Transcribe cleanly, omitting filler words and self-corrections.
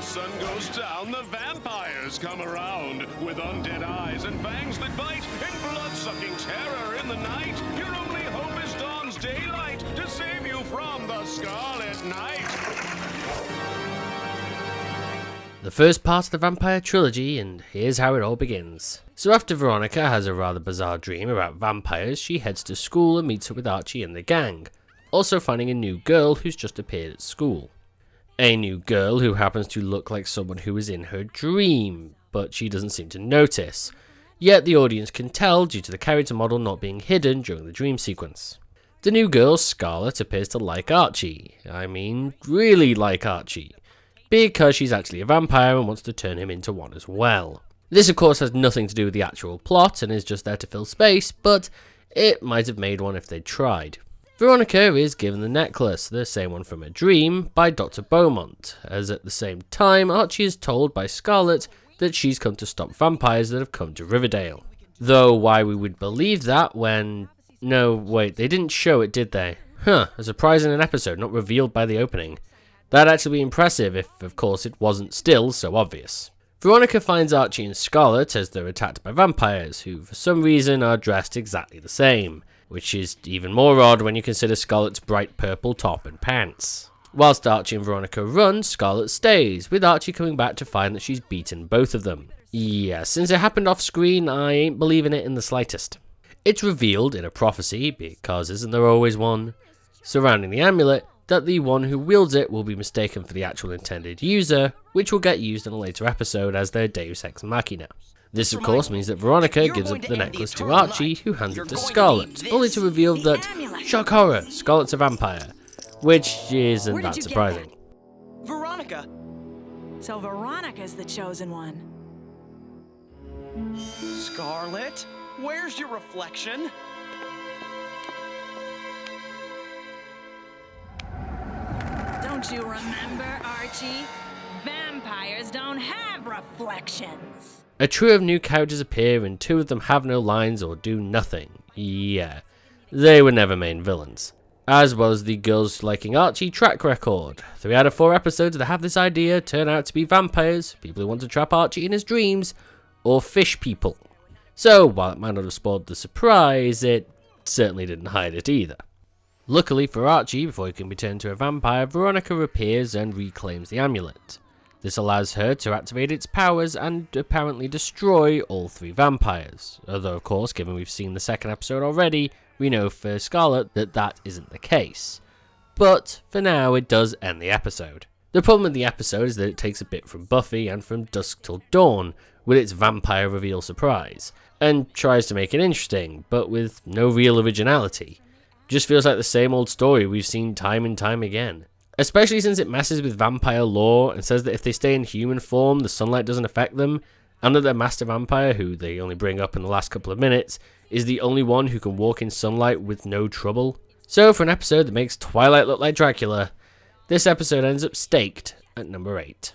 sun goes down, the vampires come around with undead eyes and fangs that bite, in blood-sucking terror in the night. Your only hope is dawn's daylight to save you from the Scarlet Knight. The first part of the vampire trilogy, and here's how it all begins. So after Veronica has a rather bizarre dream about vampires, she heads to school and meets up with Archie and the gang, also finding a new girl who's just appeared at school. A new girl who happens to look like someone who was in her dream, but she doesn't seem to notice. Yet the audience can tell due to the character model not being hidden during the dream sequence. The new girl, Scarlet, appears to like Archie. I mean, really like Archie. Because she's actually a vampire and wants to turn him into one as well. This of course has nothing to do with the actual plot and is just there to fill space, but it might have made one if they'd tried. Veronica is given the necklace, the same one from her dream, by Dr. Beaumont, as at the same time Archie is told by Scarlet that she's come to stop vampires that have come to Riverdale. Though why we would believe that when... No, wait, they didn't show it, did they? A surprise in an episode not revealed by the opening. That'd actually be impressive if, of course, it wasn't still so obvious. Veronica finds Archie and Scarlet as they're attacked by vampires, who for some reason are dressed exactly the same, which is even more odd when you consider Scarlet's bright purple top and pants. Whilst Archie and Veronica run, Scarlet stays, with Archie coming back to find that she's beaten both of them. Yeah, since it happened off screen, I ain't believing it in the slightest. It's revealed in a prophecy, because isn't there always one, surrounding the amulet, that the one who wields it will be mistaken for the actual intended user, which will get used in a later episode as their Deus Ex Machina. This of course means that Veronica gives up the necklace to Archie, who hands it to Scarlet, only to reveal that, shock horror, Scarlet's a vampire, which isn't that surprising. Veronica! So Veronica's the chosen one. Scarlet, where's your reflection? Don't you remember, Archie? Vampires don't have reflections. A trio of new characters appear and two of them have no lines or do nothing. Yeah, they were never main villains. As well as the girls liking Archie track record. 3 out of 4 episodes that have this idea turn out to be vampires, people who want to trap Archie in his dreams, or fish people. So while it might not have spoiled the surprise, it certainly didn't hide it either. Luckily for Archie, before he can be turned into a vampire, Veronica appears and reclaims the amulet. This allows her to activate its powers and apparently destroy all 3 vampires. Although of course, given we've seen the second episode already, we know for Scarlet that that isn't the case. But for now, it does end the episode. The problem with the episode is that it takes a bit from Buffy and from Dusk Till Dawn with its vampire reveal surprise, and tries to make it interesting, but with no real originality. Just feels like the same old story we've seen time and time again. Especially since it messes with vampire lore and says that if they stay in human form, the sunlight doesn't affect them, and that their master vampire, who they only bring up in the last couple of minutes, is the only one who can walk in sunlight with no trouble. So for an episode that makes Twilight look like Dracula, this episode ends up staked at number 8.